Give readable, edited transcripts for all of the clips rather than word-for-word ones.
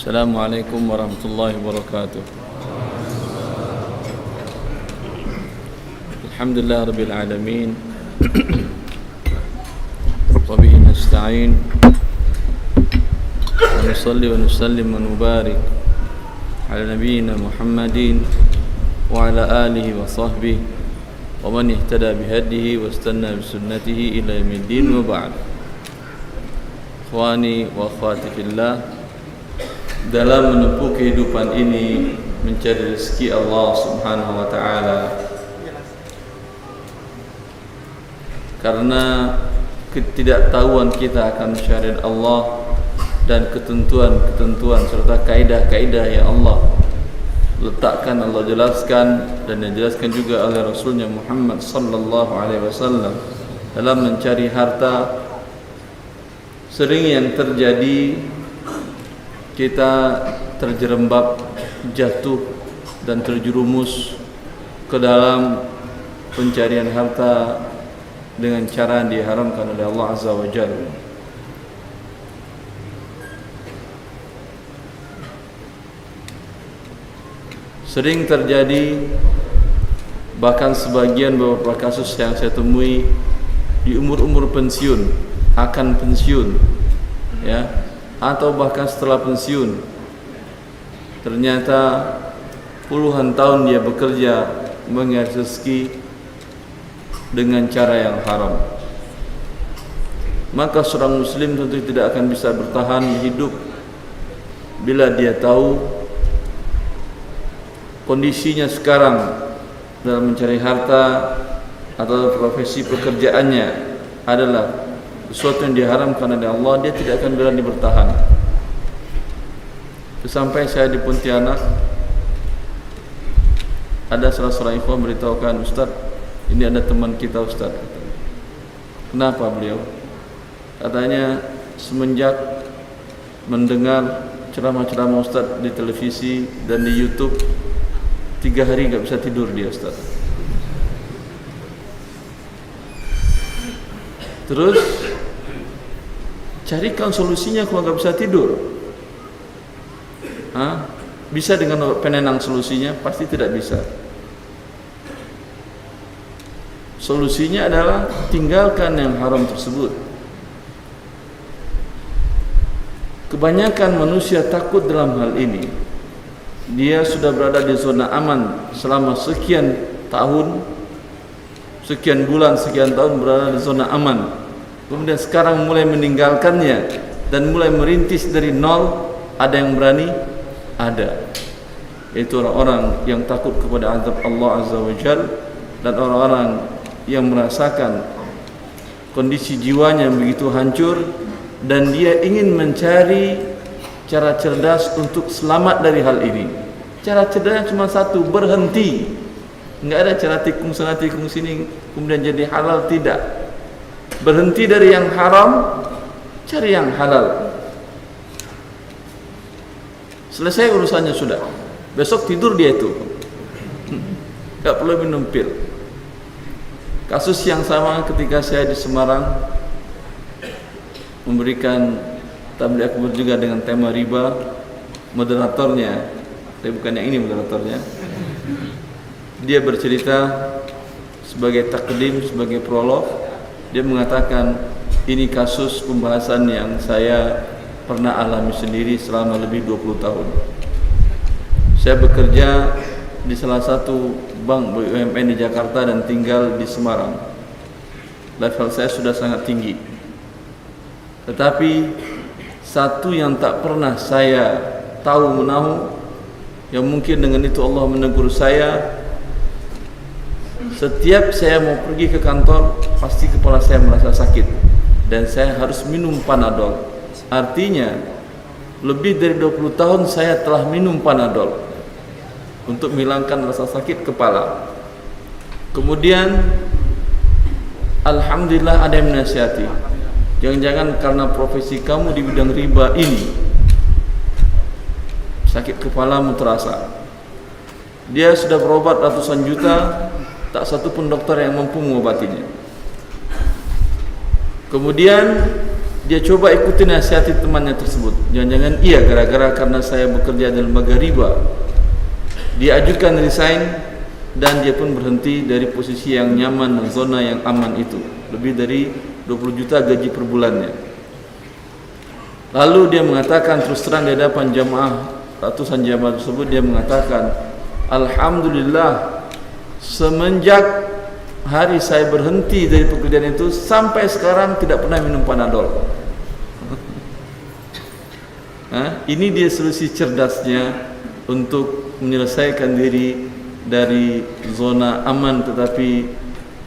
Assalamualaikum warahmatullahi wabarakatuh. Alhamdulillah rabbil alamin. Wa bihi nasta'in. Wa nusalli wa nusallim wa nubarik ala nabiyyina Muhammadin wa ala alihi wa sahbihi wa man ihtada bihadihi wa istanna bisunnatihi ila yaumiddin wa ba'd. Ikhwani wa akhwati fillah, dalam menempuh kehidupan ini mencari rezeki Allah Subhanahu wa taala, karena ketidaktahuan kita akan syariat Allah dan ketentuan-ketentuan serta kaidah-kaidah yang Allah letakkan, Allah jelaskan dan dijelaskan juga oleh Rasulnya Muhammad sallallahu alaihi wasallam dalam mencari harta. Sering yang terjadi kita terjerembab, jatuh dan terjerumus ke dalam pencarian harta dengan cara yang diharamkan oleh Allah Azza wa Jalla. Sering terjadi, bahkan sebagian beberapa kasus yang saya temui di umur-umur pensiun, akan pensiun, ya, atau bahkan setelah pensiun, ternyata puluhan tahun dia bekerja mengalir rezeki dengan cara yang haram. Maka seorang muslim tentu tidak akan bisa bertahan hidup bila dia tahu kondisinya sekarang dalam mencari harta atau profesi pekerjaannya adalah sesuatu yang diharamkan oleh Allah, dia tidak akan berani bertahan. Sampai saya di Pontianak, ada salah seorang ikhwan beritahukan, Ustaz, ini ada teman kita Ustaz. Kenapa beliau? Katanya semenjak mendengar ceramah-ceramah Ustaz di televisi dan di YouTube, 3 hari gak bisa tidur dia Ustaz. Terus carikan solusinya kalau nggak bisa tidur. Bisa dengan obat penenang solusinya? Pasti tidak bisa. Solusinya adalah tinggalkan yang haram tersebut. Kebanyakan manusia takut dalam hal ini. Dia sudah berada di zona aman selama sekian tahun, sekian bulan, sekian tahun berada di zona aman. Kemudian sekarang mulai meninggalkannya dan mulai merintis dari nol. Ada yang berani? Ada. Yaitu orang-orang yang takut kepada azab Allah Azza wa Jalla dan orang-orang yang merasakan kondisi jiwanya begitu hancur dan dia ingin mencari cara cerdas untuk selamat dari hal ini. Cara cerdasnya cuma satu, berhenti. Enggak ada cara tikung sana tikung sini kemudian jadi halal, tidak. Berhenti dari yang haram, cari yang halal. Selesai urusannya sudah. Besok tidur dia itu. Gak perlu minum pil. Kasus yang sama ketika saya di Semarang memberikan tabligh akbar juga dengan tema riba. Moderatornya, tapi bukan yang ini moderatornya, dia bercerita sebagai takdim, sebagai prolog. Dia mengatakan, ini kasus pembahasan yang saya pernah alami sendiri selama lebih 20 tahun. Saya bekerja di salah satu bank BUMN di Jakarta dan tinggal di Semarang. Level saya sudah sangat tinggi. Tetapi satu yang tak pernah saya tahu menahu, yang mungkin dengan itu Allah menegur saya, setiap saya mau pergi ke kantor, pasti kepala saya merasa sakit dan saya harus minum Panadol. Artinya lebih dari 20 tahun saya telah minum Panadol untuk menghilangkan rasa sakit kepala. Kemudian alhamdulillah ada yang menasihati, jangan-jangan karena profesi kamu di bidang riba ini sakit kepalamu terasa. Dia sudah berobat ratusan juta, tak satu pun dokter yang mampu mengobatinya. Kemudian dia coba ikuti nasihati temannya tersebut. Jangan-jangan iya gara-gara karena saya bekerja di lembaga riba. Dia ajukan resign dan dia pun berhenti dari posisi yang nyaman dan zona yang aman itu. Lebih dari 20 juta gaji per bulannya. Lalu dia mengatakan terus terang di hadapan jamaah, ratusan jamaah tersebut, dia mengatakan, alhamdulillah, semenjak hari saya berhenti dari pekerjaan itu sampai sekarang tidak pernah minum Panadol. Ini dia solusi cerdasnya untuk menyelesaikan diri dari zona aman tetapi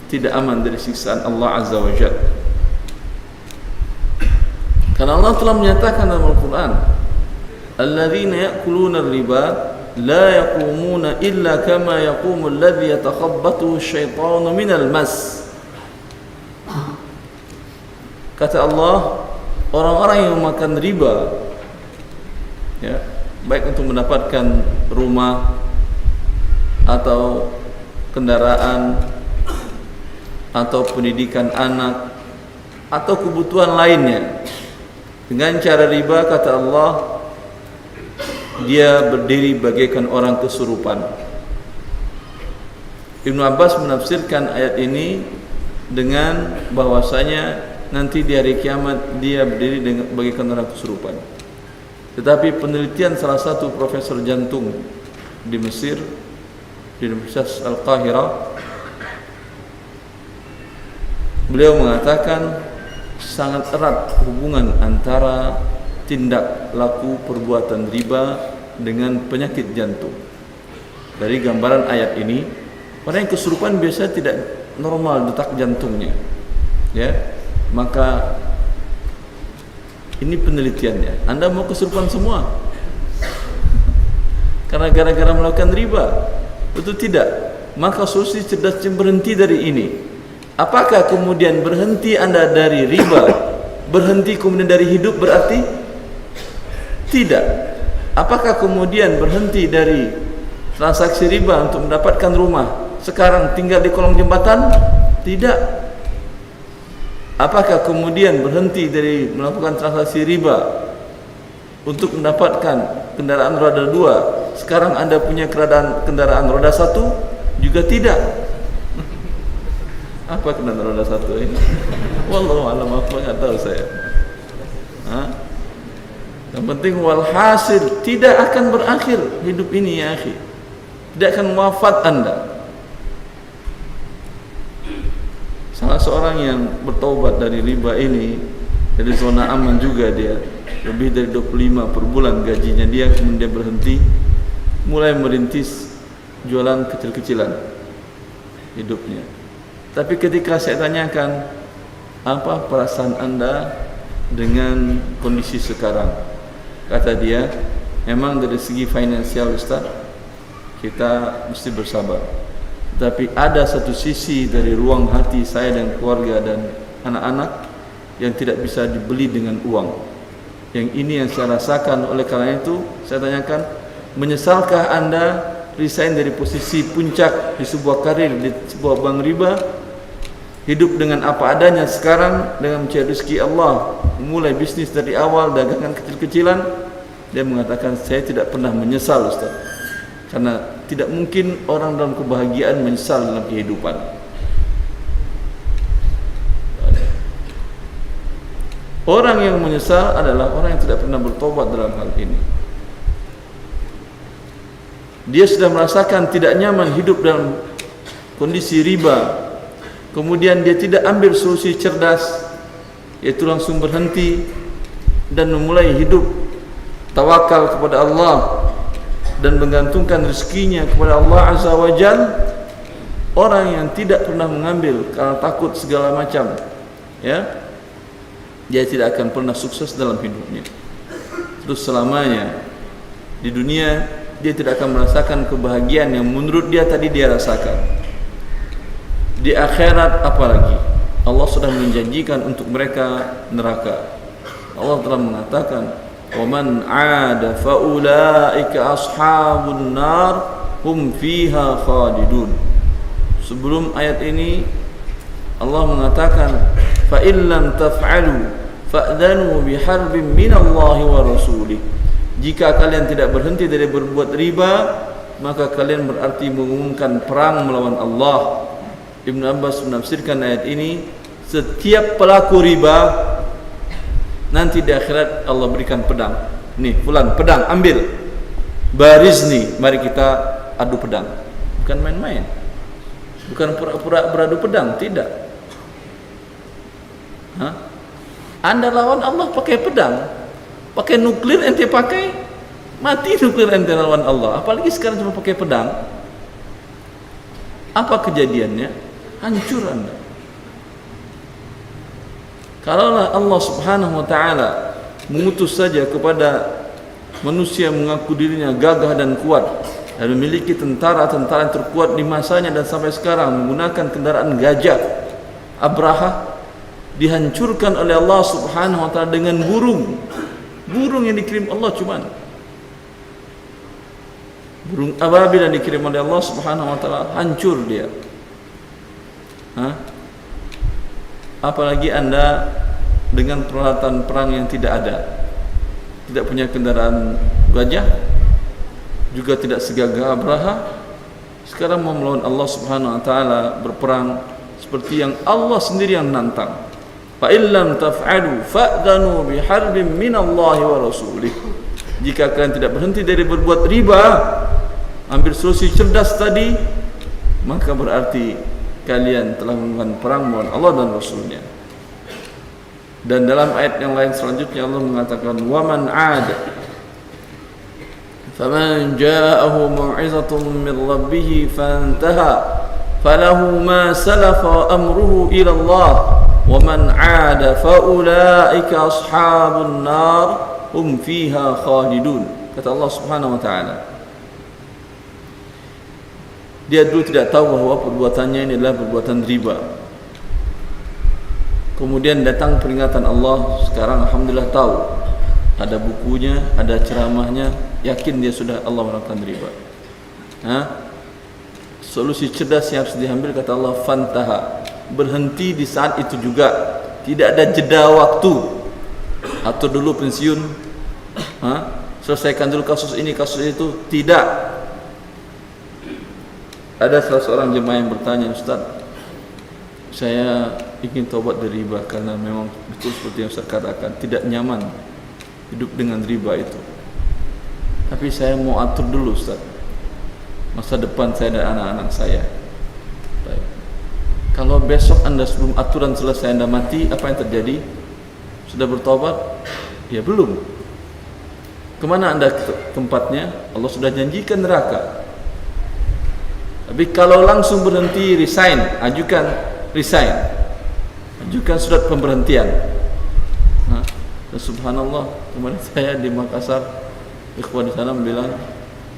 tidak aman dari siksaan Allah Azza wa Jalla. Karena Allah telah menyatakan dalam Al-Quran, alladzina ya'kuluna ar-riba la yaqumuna illa kama yaqumu alladhi yatakhabbathu asy-syaitanu minal mas. Kata Allah, orang-orang yang makan riba, ya, baik untuk mendapatkan rumah atau kendaraan atau pendidikan anak atau kebutuhan lainnya dengan cara riba, kata Allah, dia berdiri bagaikan orang kesurupan. Ibnu Abbas menafsirkan ayat ini dengan bahwasanya nanti di hari kiamat dia berdiri bagaikan orang kesurupan. Tetapi penelitian salah satu profesor jantung di Mesir, di Universitas Al-Qahirah, beliau mengatakan sangat erat hubungan antara tindak laku perbuatan riba dengan penyakit jantung. Dari gambaran ayat ini, orang yang kesurupan biasa tidak normal detak jantungnya, ya, maka ini penelitiannya. Anda mau kesurupan semua karena gara-gara melakukan riba? Betul tidak? Maka solusi cerdasnya berhenti dari ini. Apakah kemudian berhenti Anda dari riba, berhenti kemudian dari hidup berarti? Tidak. Apakah kemudian berhenti dari transaksi riba untuk mendapatkan rumah, sekarang tinggal di kolong jembatan? Tidak. Apakah kemudian berhenti dari melakukan transaksi riba untuk mendapatkan kendaraan roda 2, sekarang Anda punya kendaraan roda 1? Juga tidak. Apa kendaraan roda 1 ini? Wallahu a'lam, apa enggak tahu saya. Yang penting walhasil tidak akan berakhir hidup ini, ya akhi. Tidak akan wafat Anda. Salah seorang yang bertaubat dari riba ini, dari zona aman juga dia, lebih dari 25 per bulan gajinya dia, kemudian dia berhenti, mulai merintis jualan kecil-kecilan hidupnya. Tapi ketika saya tanyakan, apa perasaan Anda dengan kondisi sekarang? Kata dia, memang dari segi finansial Ustaz, kita mesti bersabar. Tapi ada satu sisi dari ruang hati saya dan keluarga dan anak-anak yang tidak bisa dibeli dengan uang. Yang ini yang saya rasakan. Oleh karena itu saya tanyakan, menyesalkah Anda resign dari posisi puncak di sebuah karir di sebuah bank riba, hidup dengan apa adanya sekarang dengan mencari rezeki Allah, mulai bisnis dari awal, dagangan kecil-kecilan? Dia mengatakan, saya tidak pernah menyesal Ustaz, karena tidak mungkin orang dalam kebahagiaan menyesal dalam kehidupan. Orang yang menyesal adalah orang yang tidak pernah bertobat dalam hal ini. Dia sudah merasakan tidak nyaman hidup dalam kondisi riba, kemudian dia tidak ambil solusi cerdas, yaitu langsung berhenti dan memulai hidup tawakal kepada Allah dan menggantungkan rezekinya kepada Allah Azza wa Jalla. Orang yang tidak pernah mengambil karena takut segala macam, ya, dia tidak akan pernah sukses dalam hidupnya. Terus selamanya di dunia dia tidak akan merasakan kebahagiaan yang menurut dia tadi dia rasakan. Di akhirat apalagi, Allah sudah menjanjikan untuk mereka neraka. Allah telah mengatakan, وَمَنْ عَادَ فَأُولَٰئِكَ أَصْحَابُ النَّارِ هُمْ فِيهَا خَالِدُونَ. Sebelum ayat ini Allah mengatakan, فَإِنْ لَمْ تَفْعَلُوا fa'dhanu biharbin minallahi wa rasulih. Jika kalian tidak berhenti dari berbuat riba, maka kalian berarti mengumumkan perang melawan Allah. Ibnu Abbas menafsirkan ayat ini, setiap pelaku riba nanti di akhirat Allah berikan pedang. Nih, fulan, pedang, ambil. Baris nih, mari kita adu pedang. Bukan main-main. Bukan pura-pura beradu pedang, tidak. Hah? Anda lawan Allah pakai pedang, pakai nuklir ente pakai, mati nuklir ente lawan Allah. Apalagi sekarang cuma pakai pedang. Apa kejadiannya? Hancur Anda. Kalaulah Allah Subhanahu wa taala mengutus saja kepada manusia mengaku dirinya gagah dan kuat dan memiliki tentara-tentara yang terkuat di masanya dan sampai sekarang menggunakan kendaraan gajah, Abraha dihancurkan oleh Allah Subhanahu wa taala dengan burung yang dikirim Allah, cuman burung ababil yang dikirim oleh Allah Subhanahu wa taala, hancur dia. Apalagi Anda dengan peralatan perang yang tidak ada, tidak punya kendaraan gajah, juga tidak segagah Abraha, sekarang mau melawan Allah Subhanahu wa taala, berperang seperti yang Allah sendiri yang nantang. Fa illam taf'alu fa'dhanu biharbin minallahi wa rasulih. Jika kalian tidak berhenti dari berbuat riba, ambil solusi cerdas tadi, maka berarti kalian telah melakukan perang melawan Allah dan Rasulnya. Dan dalam ayat yang lain selanjutnya Allah mengatakan, wa man 'ada faman ja'ahu mau'izatun min rabbih fantaha falahu ma salafa amruhu ila Allah wa man 'ada fa ulaika ashabun nar hum fiha khalidun. Kata Allah Subhanahu wa taala, dia dulu tidak tahu bahwa perbuatannya ini adalah perbuatan riba. Kemudian datang peringatan Allah, sekarang alhamdulillah tahu. Ada bukunya, ada ceramahnya, yakin dia sudah Allah melakukan riba. Solusi cerdas yang harus diambil, kata Allah, fantaha, berhenti di saat itu juga. Tidak ada jeda waktu. Atur dulu pensiun, selesaikan dulu kasus ini, kasus itu, tidak. Ada salah seorang jemaah yang bertanya, Ustaz, saya ingin taubat dari riba karena memang betul seperti yang Ustaz katakan, tidak nyaman hidup dengan riba itu. Tapi saya mau atur dulu Ustaz, masa depan saya dan anak-anak saya. Baik. Kalau besok Anda sebelum aturan selesai Anda mati, apa yang terjadi? Sudah bertaubat? Ya belum. Kemana Anda tempatnya? Allah sudah janjikan neraka. Tapi kalau langsung berhenti, resign, ajukan surat pemberhentian. Dan subhanallah, kemarin saya di Makassar, ikhwan di sana bilang,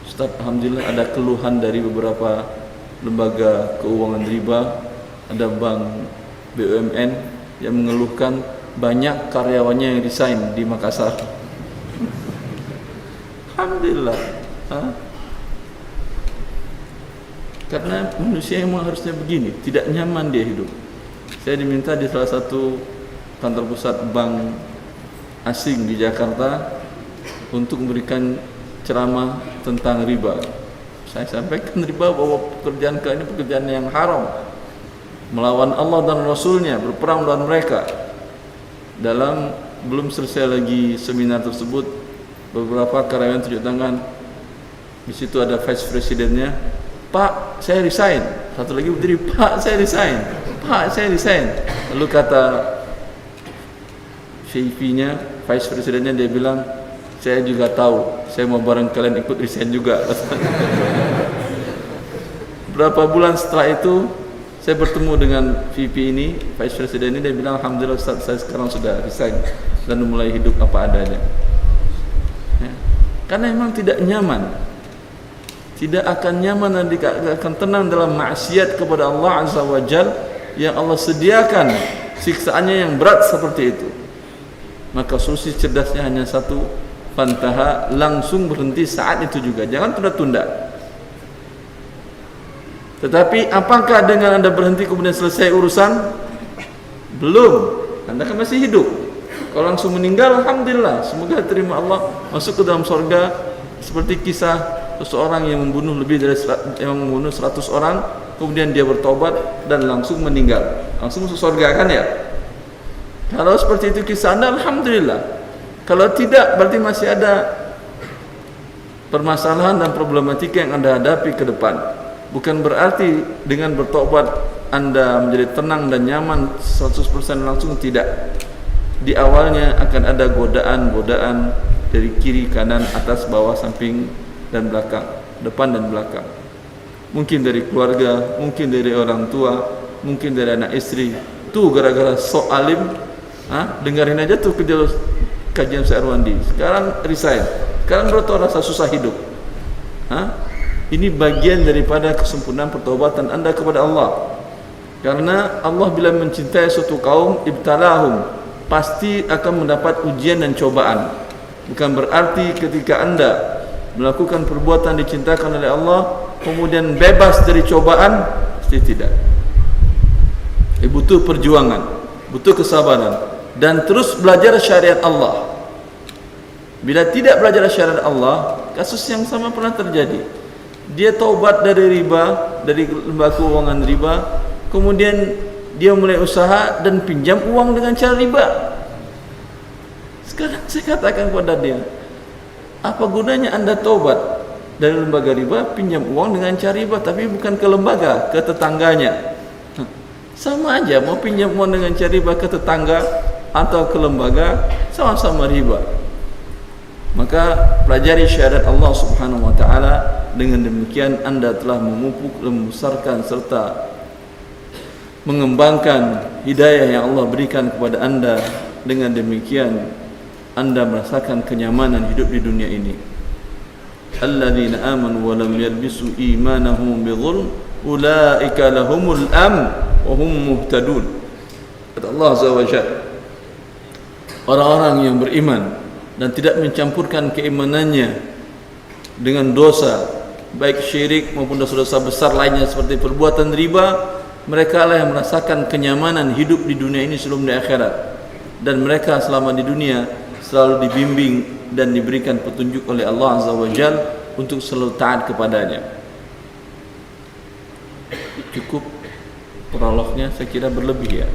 Ustaz, alhamdulillah ada keluhan dari beberapa lembaga keuangan riba, ada bank BUMN yang mengeluhkan banyak karyawannya yang resign di Makassar. Alhamdulillah. Karena manusia memang harusnya begini, tidak nyaman dia hidup. Saya diminta di salah satu kantor pusat bank asing di Jakarta untuk memberikan ceramah tentang riba. Saya sampaikan riba bahwa pekerjaan kalian ini pekerjaan yang haram, melawan Allah dan Rasulnya, berperang melawan mereka. Belum selesai lagi seminar tersebut, beberapa karyawan tunjuk tangan. Di situ ada vice presidennya, Pak, saya resign. Satu lagi berdiri, Pak, saya resign. Pak, saya resign. Lalu kata VP-nya, vice presidennya, dia bilang, saya juga tahu, saya mau bareng kalian ikut resign juga. Berapa bulan setelah itu, saya bertemu dengan VP ini, vice president ini, dia bilang, alhamdulillah Ustaz, saya sekarang sudah resign dan mulai hidup apa adanya. Ya. Karena memang tidak nyaman. Tidak akan nyaman dan tidak akan tenang dalam maksiat kepada Allah Azza wa Jal yang Allah sediakan siksaannya yang berat seperti itu. Maka solusi cerdasnya hanya satu, fantaha, langsung berhenti saat itu juga, jangan tunda-tunda. Tetapi apakah dengan Anda berhenti kemudian selesai urusan? Belum, Anda kan masih hidup. Kalau langsung meninggal, alhamdulillah, semoga terima Allah, masuk ke dalam surga. Seperti kisah seseorang yang membunuh 100 orang, kemudian dia bertobat dan langsung meninggal, langsung masuk surga, kan ya? Kalau seperti itu kisah Anda, alhamdulillah. Kalau tidak, berarti masih ada permasalahan dan problematika yang Anda hadapi ke depan. Bukan berarti dengan bertobat Anda menjadi tenang dan nyaman 100% langsung, tidak. Di awalnya akan ada godaan-godaan dari kiri, kanan, atas, bawah, samping, dan belakang, depan dan belakang. Mungkin dari keluarga, mungkin dari orang tua, mungkin dari anak istri. Tuh gara-gara sok alim, dengarin aja tuh kajian Syekh Irwandi. Sekarang resign, sekarang berarti rasa susah hidup. Ini bagian daripada kesempurnaan pertobatan Anda kepada Allah. Karena Allah bila mencintai suatu kaum, ibtalahum, pasti akan mendapat ujian dan cobaan. Bukan berarti ketika Anda melakukan perbuatan dicintakan oleh Allah kemudian bebas dari cobaan, pasti tidak. Butuh perjuangan, butuh kesabaran, dan terus belajar syariat Allah. Bila tidak belajar syariat Allah, kasus yang sama pernah terjadi. Dia taubat dari riba, dari lembaga keuangan riba, kemudian dia mulai usaha dan pinjam uang dengan cara riba. Sekarang saya katakan kepada dia, apa gunanya Anda taubat dari lembaga riba, pinjam uang dengan cara riba, tapi bukan ke lembaga, ke tetangganya. Sama aja, mau pinjam uang dengan cara riba ke tetangga atau ke lembaga, sama-sama riba. Maka pelajari syariat Allah Subhanahu wa taala. Dengan demikian Anda telah memupuk, membesarkan serta mengembangkan hidayah yang Allah berikan kepada Anda. Dengan demikian Anda merasakan kenyamanan hidup di dunia ini. Alladzina amanu wa lam yalbisu imanahum bidzulm ulaika lahumul amn wa hum muhtadun. Kata Allah Azza wa Jalla, orang-orang yang beriman dan tidak mencampurkan keimanannya dengan dosa, baik syirik maupun dosa-dosa besar lainnya seperti perbuatan riba, mereka lah yang merasakan kenyamanan hidup di dunia ini sebelum di akhirat. Dan mereka selama di dunia selalu dibimbing dan diberikan petunjuk oleh Allah Azza wa Jalla untuk selalu taat kepadanya. Cukup prolognya, saya kira berlebih ya.